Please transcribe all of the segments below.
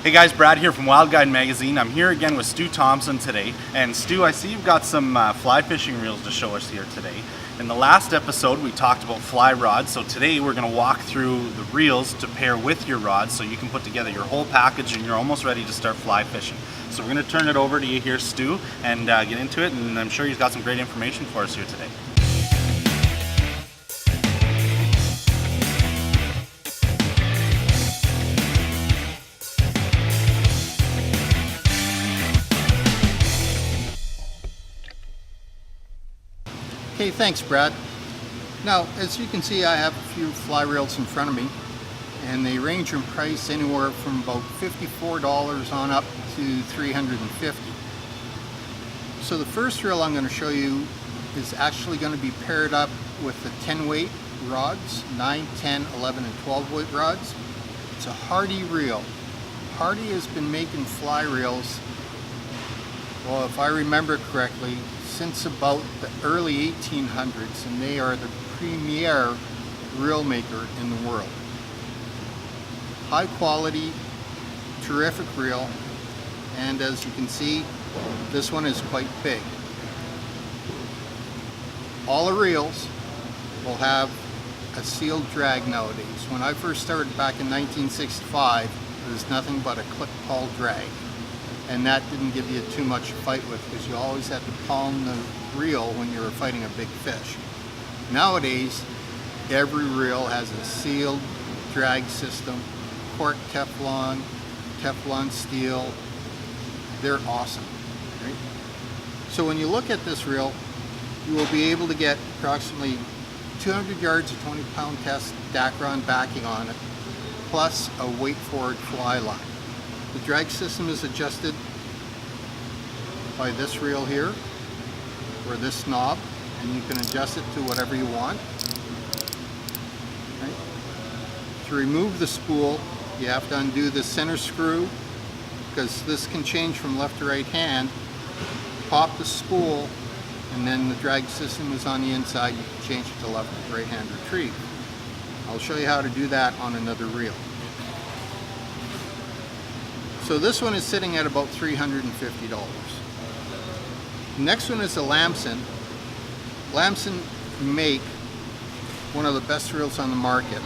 Hey guys, Brad here from Wild Guide Magazine. I'm here again with Stu Thompson today. And Stu, I see you've got some fly fishing reels to show us here today. In the last episode, we talked about fly rods, so today we're going to walk through the reels to pair with your rods so you can put together your whole package and you're almost ready to start fly fishing. So we're going to turn it over to you here, Stu, and get into it, and I'm sure he's got some great information for us here today. Okay, thanks Brad. Now, as you can see, I have a few fly reels in front of me, and they range in price anywhere from about $54 on up to $350. So the first reel I'm going to show you is actually going to be paired up with the 10 weight rods, 9, 10, 11, and 12 weight rods. It's a Hardy reel. Hardy has been making fly reels, well, if I remember correctly, since about the early 1800s, and they are the premier reel maker in the world. High quality, terrific reel, and as you can see, this one is quite big. All the reels will have a sealed drag nowadays. When I first started back in 1965, there was nothing but a clip pawl drag. And that didn't give you too much to fight with because you always had to palm the reel when you were fighting a big fish. Nowadays, every reel has a sealed drag system, cork Teflon, Teflon steel. They're awesome, right? So when you look at this reel, you will be able to get approximately 200 yards of 20-pound test Dacron backing on it, plus a weight forward fly line. The drag system is adjusted by this reel here, or this knob, and you can adjust it to whatever you want. Right? To remove the spool, you have to undo the center screw, because this can change from left to right hand. Pop the spool, and then the drag system is on the inside. You can change it to left or right hand retrieve. I'll show you how to do that on another reel. So this one is sitting at about $350. The next one is the Lampson. Lampson make one of the best reels on the market.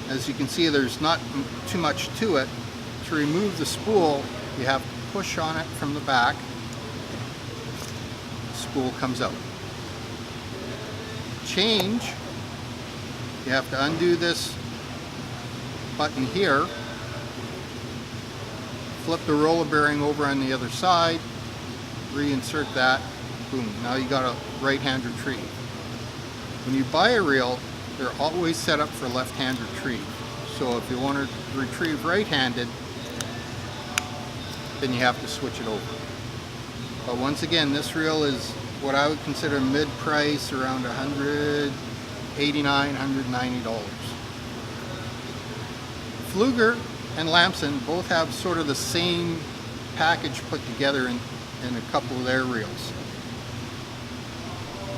As you can see, there's not too much to it. To remove the spool, you have to push on it from the back. The spool comes out. Change, you have to undo this button here, flip the roller bearing over on the other side, reinsert that, boom, now you got a right hand retrieve. When you buy a reel, they're always set up for left hand retrieve. So if you want to retrieve right handed, then you have to switch it over. But once again, this reel is what I would consider mid-price, around $189, $190. Pflueger and Lampson both have sort of the same package put together in a couple of their reels.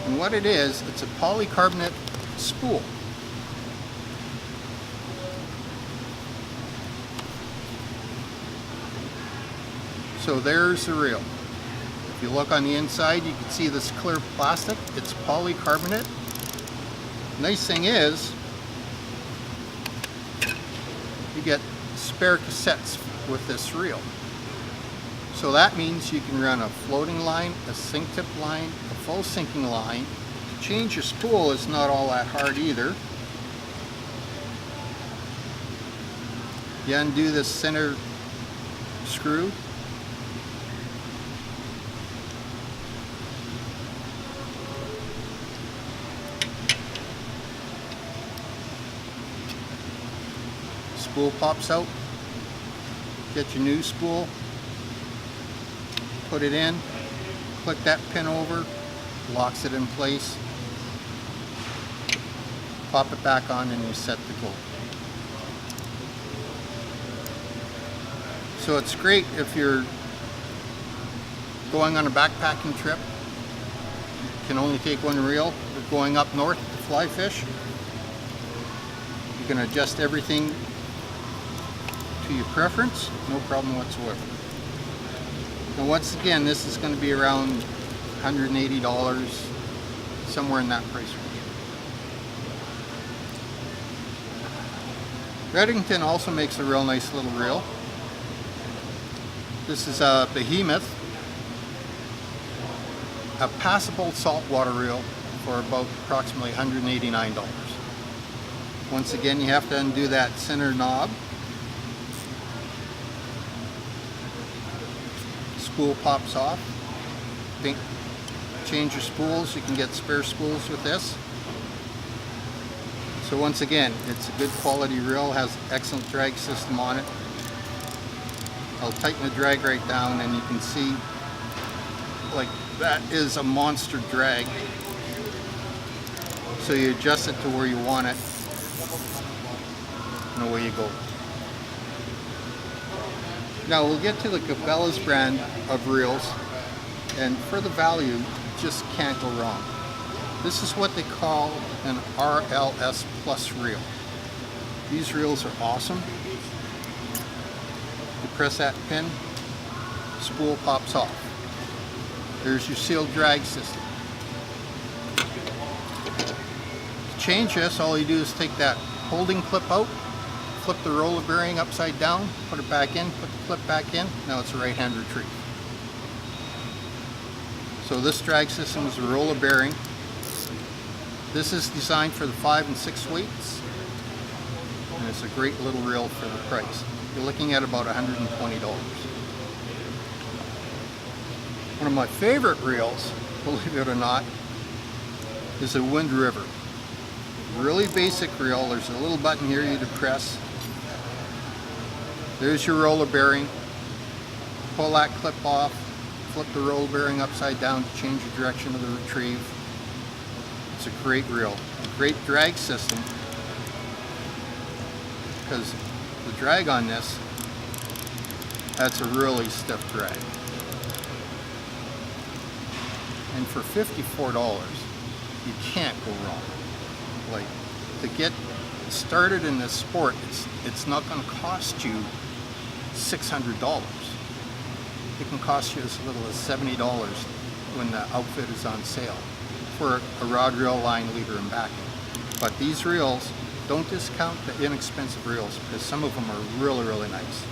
And what it is, it's a polycarbonate spool. So there's the reel. If you look on the inside, you can see this clear plastic. It's polycarbonate. Nice thing is, you get spare cassettes with this reel. So that means you can run a floating line, a sink tip line, a full sinking line. To change your spool is not all that hard either. You undo this center screw. Spool pops out. Get your new spool. Put it in, click that pin over, locks it in place, pop it back on, and you're set to go. So it's great if you're going on a backpacking trip, you can only take one reel, or going up north to fly fish. You can adjust everything to your preference, no problem whatsoever. And once again, this is going to be around $180, somewhere in that price range. Reddington also makes a real nice little reel. This is a Behemoth, a passable saltwater reel for about approximately $189. Once again, you have to undo that center knob. Spool pops off. Change your spools. You can get spare spools with this. So once again, it's a good quality reel, has excellent drag system on it. I'll tighten the drag right down and you can see, like, that is a monster drag. So you adjust it to where you want it and away you go. Now we'll get to the Cabelas brand of reels, and for the value, you just can't go wrong. This is what they call an RLS Plus reel. These reels are awesome. You press that pin, spool pops off. There's your sealed drag system. To change this, all you do is take that holding clip out, flip the roller bearing upside down, put it back in, put the clip back in. Now it's a right-hand retrieve. So this drag system is a roller bearing. This is designed for the 5 and 6 weights, and it's a great little reel for the price. You're looking at about $120. One of my favorite reels, believe it or not, is a Wind River. Really basic reel. There's a little button here you press. There's your roller bearing. Pull that clip off, flip the roller bearing upside down to change the direction of the retrieve. It's a great reel, a great drag system, because the drag on this, that's a really stiff drag. And for $54, you can't go wrong. Like, to get started in this sport, it's not going to cost you $600. It can cost you as little as $70 when the outfit is on sale for a rod, reel, line, leader, and backing. But these reels, don't discount the inexpensive reels, because some of them are really, really nice.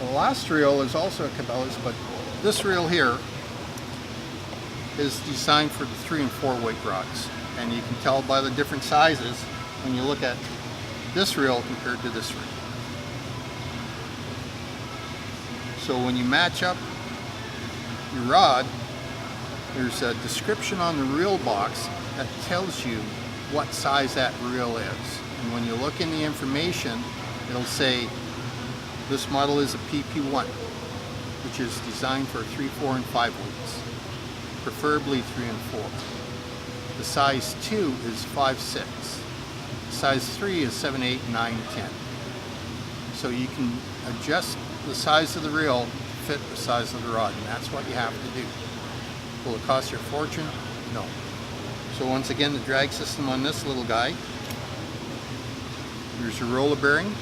The last reel is also a Cabelas, but this reel here is designed for the 3 and 4 weight rods. And you can tell by the different sizes when you look at this reel compared to this reel. So when you match up your rod, there's a description on the reel box that tells you what size that reel is. And when you look in the information, it'll say this model is a PP1, which is designed for 3, 4, and 5 weights, preferably 3 and 4. The size 2 is 5, 6. Size 3 is 7, 8, 9, 10. So you can adjust the size of the reel to fit the size of the rod, and that's what you have to do. Will it cost you a fortune? No. So once again, the drag system on this little guy. There's your roller bearing.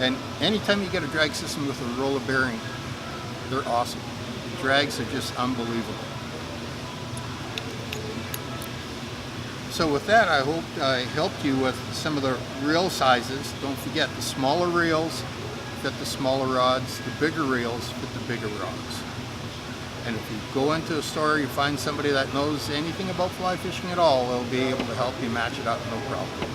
And anytime you get a drag system with a roller bearing, they're awesome. The drags are just unbelievable. So with that, I hope I helped you with some of the reel sizes. Don't forget, the smaller reels fit the smaller rods, the bigger reels fit the bigger rods. And if you go into a store, you find somebody that knows anything about fly fishing at all, they'll be able to help you match it up, no problem.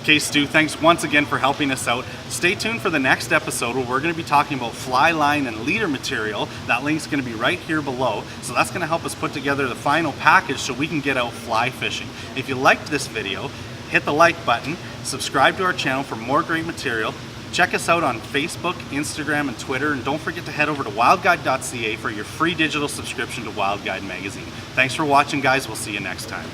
Okay, Stu, thanks once again for helping us out. Stay tuned for the next episode where we're going to be talking about fly line and leader material. That link's going to be right here below. So that's going to help us put together the final package so we can get out fly fishing. If you liked this video, hit the like button, subscribe to our channel for more great material. Check us out on Facebook, Instagram, and Twitter, and don't forget to head over to wildguide.ca for your free digital subscription to Wild Guide magazine. Thanks for watching, guys. We'll see you next time.